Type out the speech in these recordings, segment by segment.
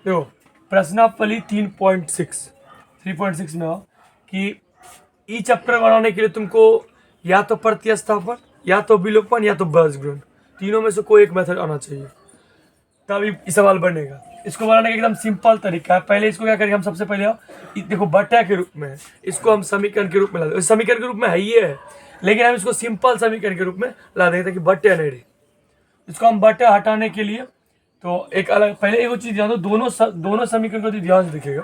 देखो प्रश्नावली 3.6 में हो कि ई चैप्टर बनाने के लिए तुमको या तो प्रतिस्थापन, या तो विलोपन, या तो बीजगणित, तीनों में से कोई एक मेथड आना चाहिए, तभी ये सवाल बनेगा। इसको बनाने का एकदम सिंपल तरीका है। पहले इसको क्या करेंगे हम, सबसे पहले देखो बटा के रूप में है, इसको हम समीकरण के रूप में ला देंगे। समीकरण के रूप में है ये है, लेकिन हम इसको सिंपल समीकरण के रूप में ला देंगे ताकि बटे नहीं रहे। इसको हम बटे हटाने के लिए तो एक अलग, पहले एक चीज ध्यान दो, दोनों समीकरण को ध्यान से देखिएगा,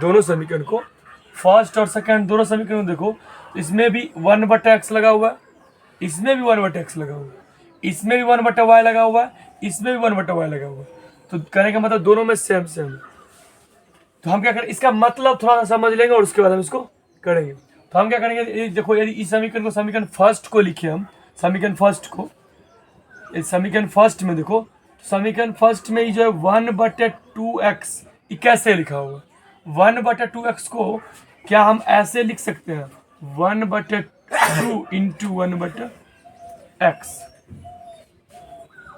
दोनों समीकरण को, फर्स्ट और सेकंड दोनों समीकरण देखो, इसमें भी 1/x लगा हुआ है, इसमें भी 1/x लगा हुआ है, इसमें भी 1/y लगा हुआ है, इसमें भी 1/y लगा हुआ है। तो कहने का मतलब दोनों में सेम सेम है। तो हम क्या करें, इसका मतलब थोड़ा सा समझ लेंगे और उसके बाद हम इसको करेंगे। तो हम क्या करेंगे, देखो यदि इस समीकरण को, समीकरण फर्स्ट को लिखे हम, समीकरण फर्स्ट को, इस समीकरण फर्स्ट में देखो, समीकरण फर्स्ट में जो है 1/2x, ये कैसे लिखा हुआ है? 1/2x को क्या हम ऐसे लिख सकते हैं, 1/2 इंटू 1/x,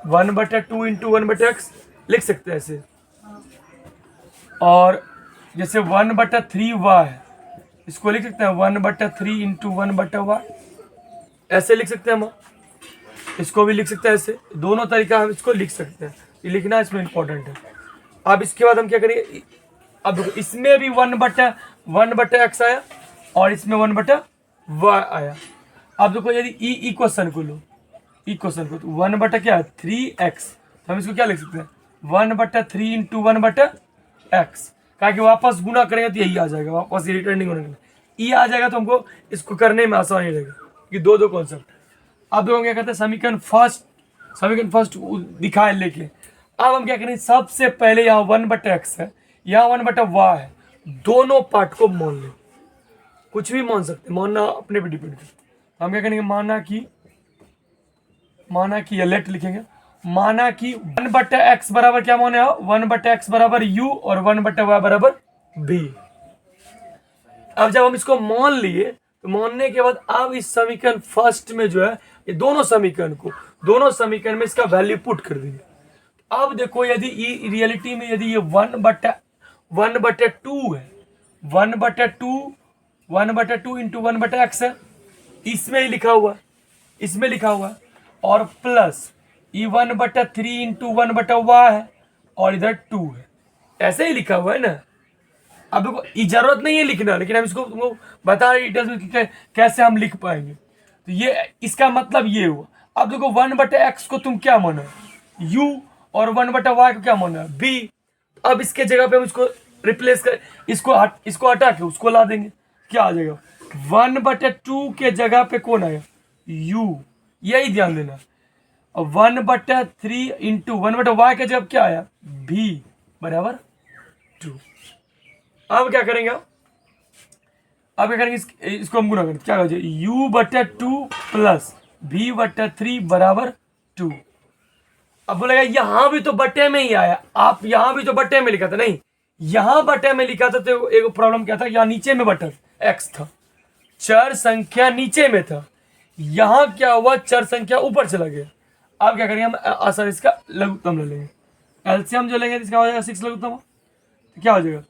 1/2 इंटू 1/x लिख सकते हैं ऐसे। और जैसे 1/3y, इसको लिख सकते हैं 1/3 इंटू 1/y, ऐसे लिख सकते हैं हम। इसको भी लिख सकते हैं ऐसे, दोनों तरीका हम इसको लिख सकते हैं, ये लिखना इसमें इंपॉर्टेंट है। अब इसके बाद हम क्या करेंगे, अब देखो इसमें भी 1/x आया और इसमें 1/y आया। अब देखो यदि ई क्वेश्चन को लो, ई क्वेश्चन को, तो 1 क्या है 3x, तो हम इसको क्या लिख सकते हैं 1/3 इंटू 1/x, कहा कि वापस गुना करेंगे तो यही आ जाएगा, वापस रिटर्निंग होने के लिए ई आ जाएगा, तो हमको इसको करने में आसानी रहेगा कि दो कॉन्सेप्ट। अब देखो क्या करते हैं, समीकरण फर्स्ट दिखाए लेके, अब हम क्या करें, सबसे पहले यहाँ 1/x है, यहाँ 1/y है, दोनों पार्ट को मान ले, कुछ भी मान सकते, मानना अपने पे डिपेंड करता। हम क्या करेंगे, माना कि लेट लिखेंगे, माना कि 1/x बराबर क्या माने, 1/x बराबर u और 1/y बराबर b। अब जब हम इसको मान लिए, तो मानने के बाद अब इस समीकरण फर्स्ट में जो है, ये दोनों समीकरण में इसका वैल्यू पुट कर देंगे। अब देखो यदि ये रियलिटी में यदि ये 1/2 है, 1/2 इंटू 1/x है, इसमें ही लिखा हुआ है, इसमें लिखा हुआ है, और प्लस ये 1/3 इंटू 1/y है, और इधर 2 है, ऐसे ही लिखा हुआ है ना। अब देखो ये जरूरत नहीं है लिखना, लेकिन हम इसको तुमको बता रहे डिटेल्स में कि कैसे हम लिख पाएंगे। तो ये इसका मतलब ये हुआ। अब देखो 1/x को तुम क्या माना, u, और 1/y को क्या माना, b। अब इसके जगह पे हम इसको रिप्लेस कर, इसको हटा के उसको ला देंगे, क्या आ जाएगा 1/2 के जगह पे कौन आया, u, यही ध्यान देना। 1/3 इंटू 1/y के जगह क्या आया, b बराबर 2। अब क्या करेंगे, इसको हम गुना करें, क्या हो जाए u/2 प्लस v/3 बराबर 2। अब बोलेगा यहां भी तो बटे में ही आया, आप यहां भी तो बटे में लिखा था, नहीं यहां बटे में लिखा था, तो एक प्रॉब्लम क्या था, यहां नीचे में बटा x था, चर संख्या नीचे में था, यहां क्या हुआ, चर संख्या ऊपर चला गया। अब क्या करेंगे, हम आसान इसका लघुत्तम ले लेंगे, एलसीएम जो लेंगे इसका हो जाएगा 6 लघुत्तम, तो क्या हो जाएगा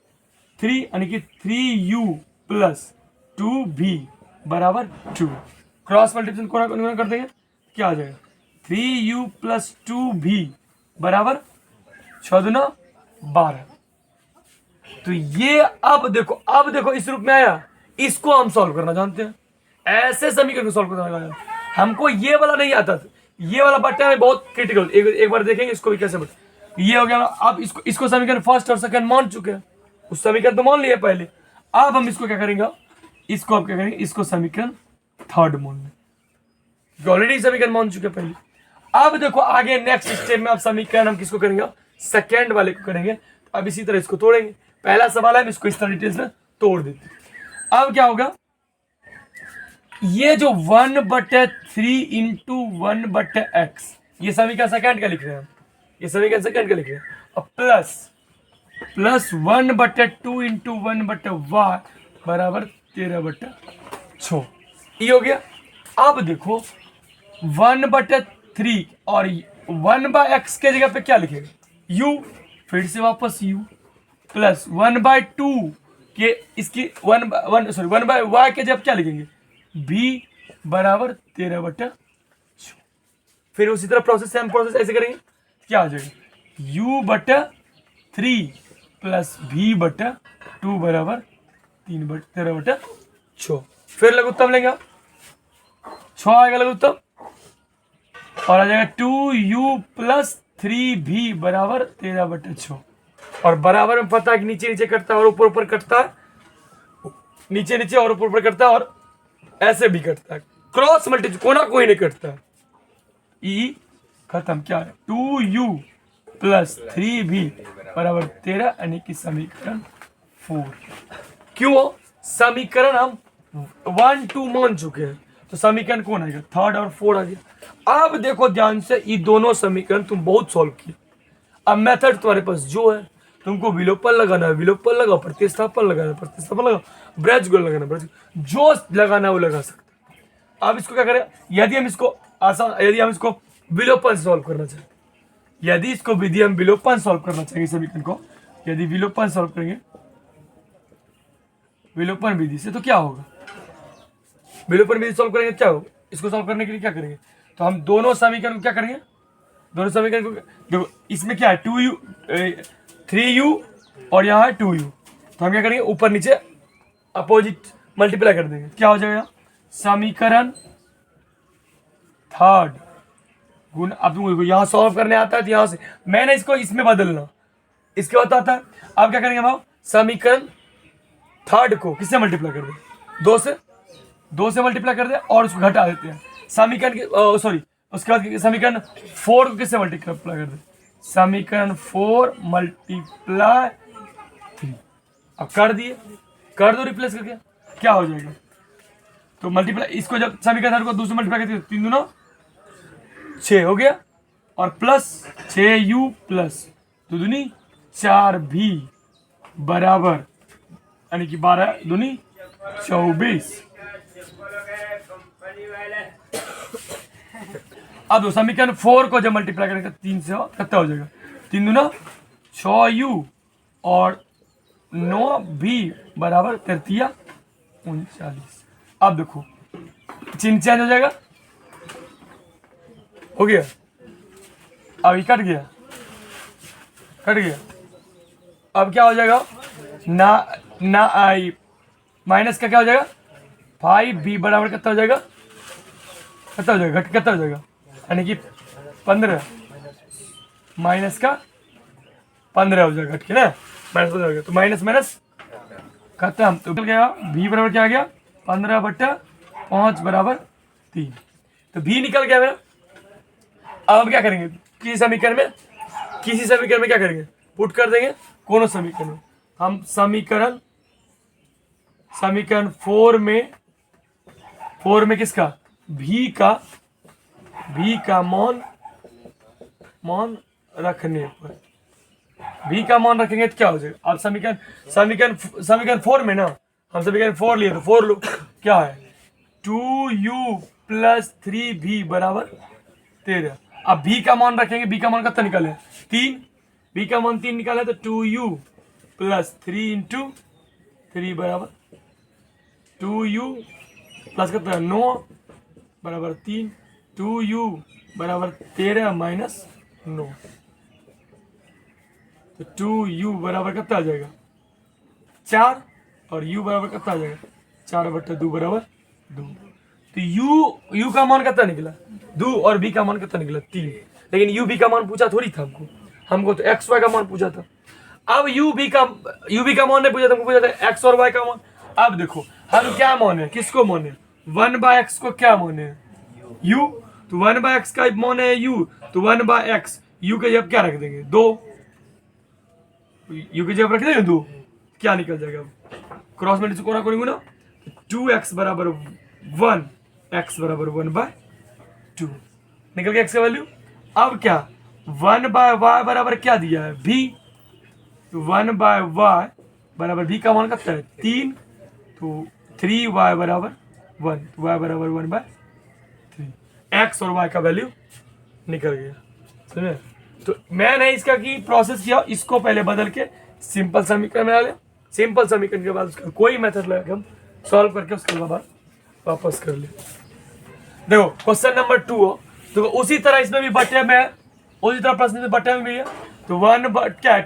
3, यानी कि 3u प्लस 2v बराबर 2। क्रॉस मल्टीप्लिकेशन कर देंगे, क्या आ जाएगा 3u प्लस 2v बराबर 6 दूना 12। तो ये अब देखो इस रूप में आया, इसको हम सॉल्व करना जानते हैं, ऐसे समीकरण को सॉल्व करना जानते हैं। हमको ये वाला नहीं आता था, ये वाला बट्टा में बहुत क्रिटिकल, एक बार देखेंगे इसको भी कैसे बटे। ये हो गया। अब इसको समीकरण फर्स्ट और सेकंड मान चुके हैं, उस समीकरण तो मान लिया पहले। अब हम इसको क्या करेंगे, इसको आप क्या करेंगे, इसको समीकरण थर्ड मान लें, ऑलरेडी समीकरण मान चुके पहले। अब देखो आगे नेक्स्ट स्टेप में अब समीकरण हम किसको करेंगे, सेकंड वाले को करेंगे। तो अब इसी तरह इसको तोड़ेंगे, पहला सवाल है, हम इसको इस तरह डिटेल्स में तोड़ देते हैं। अब क्या होगा, ये जो 1/3 इंटू 1/x, ये समीकरण सेकंड का लिख रहे हैं हम, ये समीकरण सेकंड का लिख रहे हैं, और प्लस 1/2 इंटू 1/y बराबर 13/6, ये हो गया। अब देखो 1/3 और 1/x के जगह पे क्या लिखेगा, u, फिर से वापस u प्लस 1/2 के इसकी 1/y के जब क्या लिखेंगे b बराबर 13/6। फिर उसी तरह सेम प्रोसेस ऐसे करेंगे, क्या आ जाएगा u/3 प्लस v/2 बराबर 13/6। फिर लघुत्तम लेंगे आप, 6 आएगा लघुत्तम और आ जाएगा 2u प्लस 3v बराबर 13/6। और बराबर में पता है कि नीचे नीचे कटता है और ऊपर ऊपर कटता है, नीचे नीचे और ऊपर ऊपर कटता है और ऐसे भी कटता है, क्रॉस मल्टीप्लाई कोना कोई नहीं कटता है। ई खत्म, क्या है 2u प्लस 3v बराबर 13 यानी कि समीकरण 4। क्यों, समीकरण हम 1 2 मान चुके हैं तो समीकरण कौन आएगा, 3rd और 4 आ गया। अब देखो ध्यान से, ये दोनों समीकरण तुम बहुत सॉल्व किए। अब मेथड तुम्हारे पास जो है, तुमको विलोपन लगाना है विलोपन लगाओ, प्रतिस्थापन लगाना है प्रतिस्थापन लगाओ, ब्रजगुण लगाना ब्रज, जो लगाना है वो लगा सकते। अब इसको क्या करें, यदि हम इसको विलोपन सॉल्व करना चाहें, यदि इसको विधि हम विलोपन सॉल्व करना चाहेंगे समीकरण को, यदि विलोपन सॉल्व करेंगे विलोपन विधि से तो क्या होगा, विलोपन विधि सॉल्व करेंगे क्या होगा, इसको सॉल्व करने के लिए क्या करेंगे, तो हम दोनों समीकरण को क्या करेंगे, दोनों समीकरण को देखो, इसमें क्या है 2u 3u और यहाँ है 2u, तो हम क्या करेंगे ऊपर नीचे अपोजिट मल्टीप्लाई कर देंगे, क्या हो जाएगा समीकरण 3rd गुण। अब तुमको यहाँ सॉल्व करने आता है तो यहाँ से मैंने इसको इसमें बदलना, इसके बाद आता है। अब क्या करेंगे हम, समीकरण 3rd को किससे मल्टीप्लाई कर दें, 2 से मल्टीप्लाई कर दे और उसको घटा देते हैं समीकरण के सॉरी उसके बाद समीकरण 4 को किससे मल्टीप्लाई कर दे, समीकरण 4 मल्टीप्लाई 3। अब कर दिए, कर दो रिप्लेस करके, क्या हो जाएगा, तो मल्टीप्लाई इसको जब समीकरण को 2 से मल्टीप्लाई करते 3 दूना 6 हो गया और प्लस 6u प्लस 2 दूनी 4v बराबर यानी कि 12 दूनी 24। अब दो समीकरण 4 को जब मल्टीप्लाई करेंगे 3 से कितना हो जाएगा, 3 दूना 6u और 9v बराबर 39। अब देखो चिन्ह चेंज हो जाएगा, हो गया, अब ये कट गया, अब क्या हो जाएगा ना आई माइनस का क्या हो जाएगा 5v बराबर कितना हो जाएगा, कितना हो जाएगा यानी कि 15 माइनस का 15 हो जाएगा, घट के ना माइनस हो जाएगा, तो माइनस खत्म, तो गया v बराबर क्या आ गया 15/5 बराबर 3, तो v निकल गया मेरा। अब हम क्या करेंगे, किसी समीकरण में क्या करेंगे, पुट कर देंगे कोनो समीकरण में, हम समीकरण 4 में किसका v का मान रखने पर, v का मान रखेंगे तो क्या हो जाएगा। अब समीकरण 4 में ना, हम समीकरण 4 लिए तो 4 लो, क्या है 2u प्लस 3v बराबर 13। अब v का मान रखेंगे, v का मान कितना निकाले 3, v का मान 3 निकाले तो 2u प्लस 3 इंटू 3 बराबर 2u प्लस कितना 9 बराबर 3, 2u बराबर 13 माइनस 9, तो 2u बराबर कितना आ जाएगा 4 और u बराबर कितना आ जाएगा 4/2 बराबर 2। तो u का मान कितना निकला 2 और v का मान कितना निकला 3, लेकिन u v का मान पूछा थोड़ी था हमको तो x y का मान पूछा था। अब u v का मान नहीं पूछा था, हमको पूछा था x और y का मान। अब देखो हम क्या माने, किसको माने 1/x को क्या माने u, तो 1/x का मान है u, तो 1/x u के जब क्या रख देंगे 2, u के जब रख देंगे 2 क्या निकल जाएगा, क्रॉस मल्टीप्लाई कोना करेंगे ना, 2x बराबर 1 x बराबर 1/2 निकल गया x का वैल्यू। अब क्या 1/y बराबर क्या दिया है v, तो 1/y बराबर v का मान कितना है 3, तो 3y बराबर 1, तो y बराबर 1/3, x और y का वैल्यू निकल गया, समझे। तो मैंने इसका की प्रोसेस किया, इसको पहले बदल के सिंपल समीकरण में डाले, सिंपल समीकरण के बाद उसका कोई मेथड लगा के हम सॉल्व करके उसके बाद वापस कर ले। देखो क्वेश्चन नंबर 2 हो तो उसी तरह इसमें भी बटे में, उसी तरह प्रश्न में बटे में भी है। तो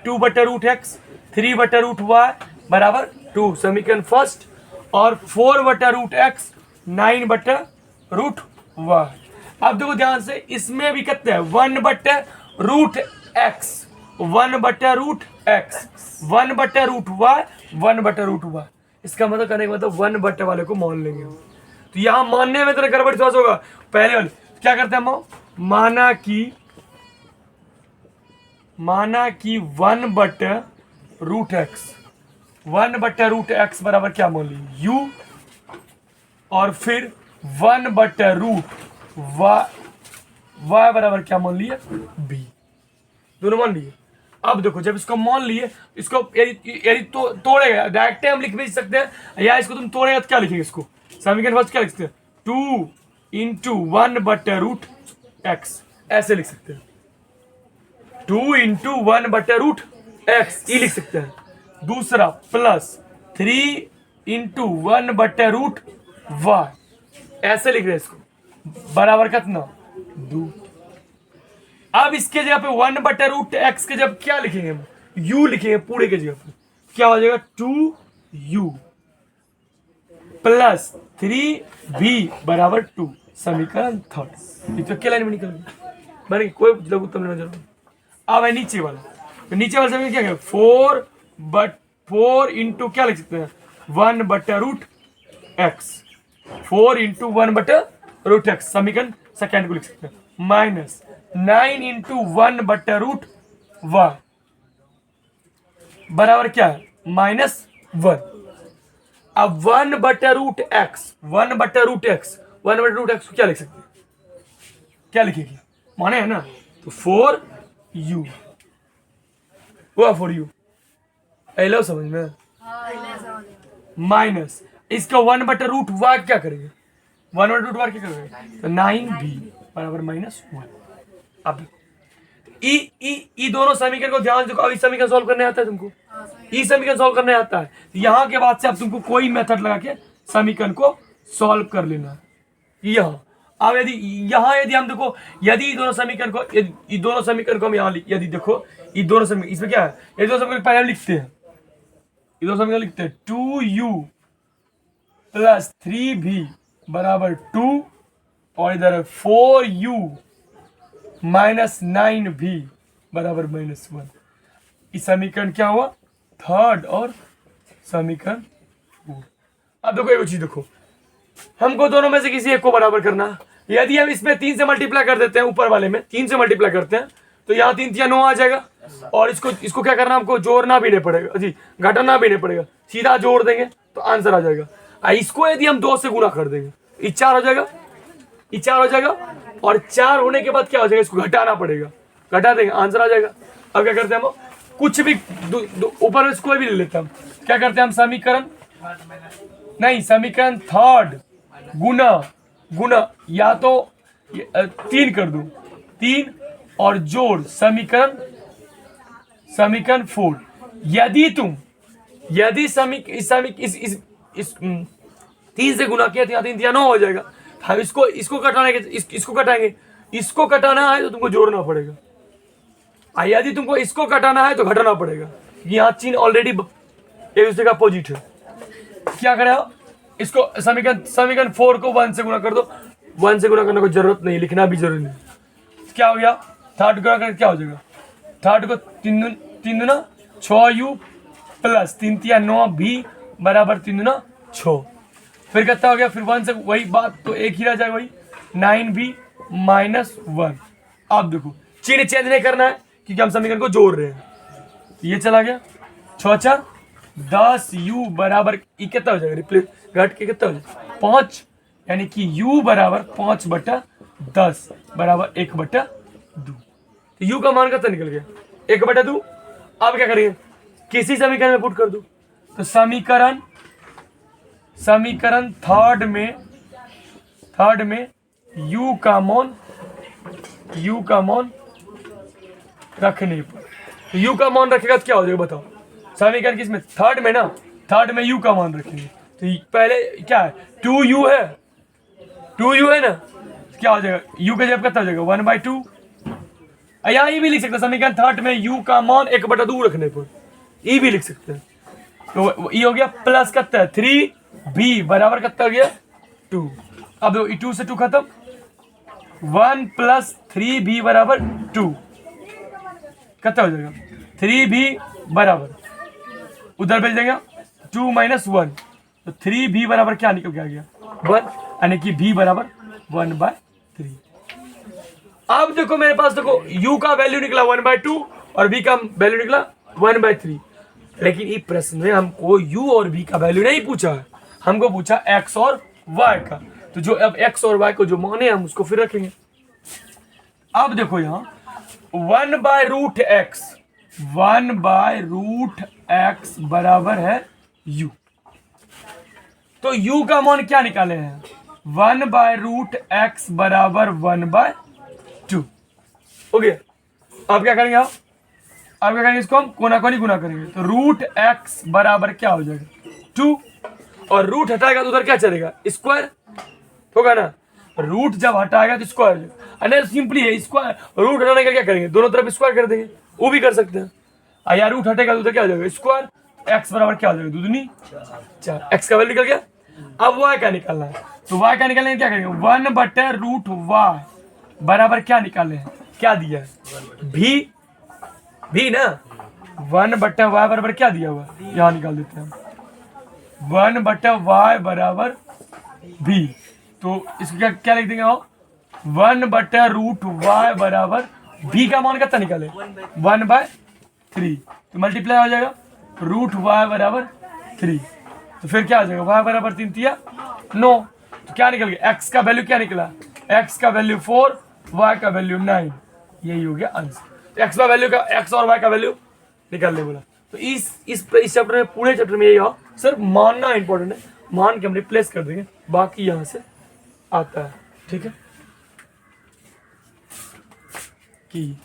2 बटे रूट एक्स 3 बटे रूट वाई बराबर 2 समीकरण फर्स्ट, और 4 बटे रूट एक्स 9 बटे रूट वाई। अब देखो ध्यान से, इसमें भी कितने हैं 1 बटे रूट एक्स 1 बटे रूट एक्स 1 बटे रूट वाई 1 बटे रूट वाई। इसका मतलब करने का मतलब 1 बटे वाले को मान लेंगे हम। तो यहां मानने में तेरा गड़बड़ थोड़ा सा होगा। पहले वाले क्या करते हैं हम, माना कि 1 बटे रूट एक्स 1 बटे रूट एक्स बराबर क्या मान ली u, और फिर 1 बटे रूट वाई बराबर क्या मान लिए b, दोनों मान लिए। अब देखो जब इसको मान लिए, इसको यदि तोड़ेगा डायरेक्ट हम लिख भी सकते हैं, या इसको तुम तोड़ेगा तो क्या लिखेंगे, इसको समीकरण फर्स्ट क्या लिख सकते हैं 2 इंटू 1 बटे रूट एक्स, ऐसे लिख सकते हैं 2 इंटू 1 बटे रूट एक्स ये लिख सकते हैं। दूसरा प्लस 3 इंटू 1 बटे रूट वाई, ऐसे लिख रहे हैं इसको, बराबर कितना 2। अब इसके जगह पे 1 बटे रूट एक्स के जब क्या लिखेंगे हम, u लिखेंगे पूरे के जगह पे, क्या हो जाएगा 2u प्लस 3v बराबर 2 समीकरण थर्ड। ये तो क्या लाइन में निकल गया, मैंने कोई लघु उत्तम लेना जरूर। अब है नीचे वाला, तो नीचे वाला समीकरण क्या है 4 इंटू क्या लिख सकते हैं 1 बटे रूट एक्स 4 इंटू 1 बटे रूट एक्स समीकरण सेकेंड को लिख सकते हैं, माइनस 9 इंटू 1 बटे रूट वाई बराबर क्या है -1। अब 1 बटे रूट एक्स 1 बटे रूट एक्स 1 बटे रूट एक्स को क्या लिख सकते हैं, क्या लिखेगी माने है ना, तो 4u हुआ 4u, लो समझ में, माइनस इसका 1 बटे रूट वाई क्या करेंगे 1 बटे रूट वाई क्या करेंगे, तो 9v बराबर -1। अब ई दोनों समीकरण को ध्यान से, अब इस समीकरण सॉल्व करने आता है तुमको, ई समीकरण सॉल्व करने आता है, यहां के बाद से अब तुमको कोई मेथड लगा के समीकरण को सॉल्व कर लेना है। अब यदि हम देखो, यदि दोनों समीकरण को हम यहाँ यदि देखो ये दोनों समीकरण, इसमें क्या है, ये दोनों समीकरण पहले लिखते हैं, ये दोनों समीकरण लिखते हैं 2u प्लस 3v बराबर 2, और इधर है 4u माइनस 9v बराबर -1। इस समीकरण क्या हुआ थर्ड, और समीकरण 4। अब देखो एक चीज देखो, हमको दोनों में से किसी एक को बराबर करना है। यदि हम इसमें 3 से मल्टीप्लाई कर देते हैं, ऊपर वाले में 3 से मल्टीप्लाई करते हैं, तो यहाँ 3 या 9 आ जाएगा, और इसको क्या करना, हमको जोड़ना भी नहीं पड़ेगा जी, घटाना भी नहीं पड़ेगा, सीधा जोड़ देंगे तो आंसर आ जाएगा। इसको यदि हम 2 से गुना कर देंगे, ये 4 हो जाएगा, ये 4 हो जाएगा, और 4 होने के बाद क्या हो जाएगा, इसको घटाना पड़ेगा, घटा देंगे आंसर आ जाएगा। अब क्या करते हैं हम, कुछ भी ऊपर में कोई भी ले लेते हैं, हम क्या करते हैं, हम समीकरण थर्ड गुना या तो 3 कर दूं 3 और जोड़ समीकरण 4। यदि इस 3 से गुना किया तो यहाँ 3 या 9 हो जाएगा। हम इसको कटाएंगे, इसको कटाना है तो तुमको जोड़ना पड़ेगा, यदि तुमको इसको कटाना है तो घटाना पड़ेगा, यहाँ चिन्ह ऑलरेडी एक दूसरे का अपोजिट है। क्या करें, इसको समीकरण 4 को 1 से गुना कर दो, 1 से गुना करने को जरूरत नहीं, लिखना भी जरूरी नहीं। क्या हो गया, थर्ड गुना करके क्या हो जाएगा, थर्ड को 3 दूना 6u प्लस 3 तिया 9v बराबर 3 दूना 6, फिर कितना हो गया, फिर 1 से वही बात तो एक ही रह जाएगा, वही 9v -1। अब देखो चिन्ह चेंज नहीं करना है क्योंकि हम समीकरण को जोड़ रहे हैं, ये चला गया 6 10u बराबर कितना हो जाएगा, रिप्लेस घट के कितना हो जाएगा 5, यानी कि u बराबर 5/10 बराबर 1/2। तो u का मान कितना निकल गया 1/2। अब क्या करेंगे, किसी समीकरण में पुट कर दो, तो समीकरण थर्ड में u का मान रखने पर। तो u का मान रखेगा तो क्या हो जाएगा बताओ, समीकरण किसमें, थर्ड में ना, थर्ड में u का मान रखेंगे। तो पहले क्या है, 2u है, 2u है ना, तो क्या हो जाएगा, u का जब कितना हो जाएगा 1/2। यहाँ ये भी लिख सकते हैं समीकरण थर्ड में u का मान 1/2 रखने पर, ये भी लिख सकते हैं। तो ये हो गया प्लस कितना है 3b बराबर कितना हो गया 2। अब 2 से 2 खत्म, 1 + 3b बराबर 2, कितना हो जाएगा 3b बराबर, उधर भेज देंगे 2 - 1, तो 3b बराबर क्या निकल के आ गया 1, यानी कि b बराबर 1/3। अब देखो मेरे पास देखो u का वैल्यू निकला 1/2 और b का वैल्यू निकला 1/3, लेकिन इस प्रश्न में हमको u और v का वैल्यू नहीं पूछा है, हमको पूछा x और y का। तो जो अब x और y को जो माने हम उसको फिर रखेंगे। अब देखो यहाँ 1/√x, 1/√x बराबर है u। तो u का मान क्या निकाले हैं, 1/√x बराबर 1/2 हो गया। अब क्या करेंगे, अब क्या करेंगे, इसको हम कोना कोनी गुना करेंगे। तो √x बराबर क्या हो जाएगा 2, और रूट हटाएगा तो उधर क्या चलेगा स्क्वायर होगा ना, रूट जब हटाएगा तो स्क्वायर, अरे सिंपली है स्क्वायर, रूट हटाने का क्या करेंगे, दोनों तरफ स्क्वायर कर देंगे, वो भी कर सकते हैं। या रूट हटेगा तो उधर क्या हो जाएगा स्क्वायर, x बराबर क्या हो जाएगा 2 दूनी 4, x का वैल्यू निकल गया। अब y का निकालना है, तो y का निकालने क्या करेंगे 1/√y बराबर क्या निकाले हैं, क्या दिया है भी ना, 1/y बराबर क्या दिया हुआ, यहाँ निकाल देते हैं 1/y बराबर b। तो इसको क्या क्या लिख देंगे, 1/√y बराबर b का मान कितना निकाले 1/3, तो मल्टीप्लाई हो जाएगा √y बराबर 3। तो फिर क्या हो जाएगा y बराबर 3 तिया 9, तो क्या निकल गया x का वैल्यू क्या निकला, x का वैल्यू 4, y का वैल्यू 9, यही हो गया आंसर। x का वैल्यू का x और y का वैल्यू निकालने बोला। तो इस चैप्टर में, पूरे चैप्टर में यही हो, सिर्फ मानना इंपॉर्टेंट है, मान के हम रिप्लेस कर देंगे, बाकी यहाँ से आता है, ठीक है कि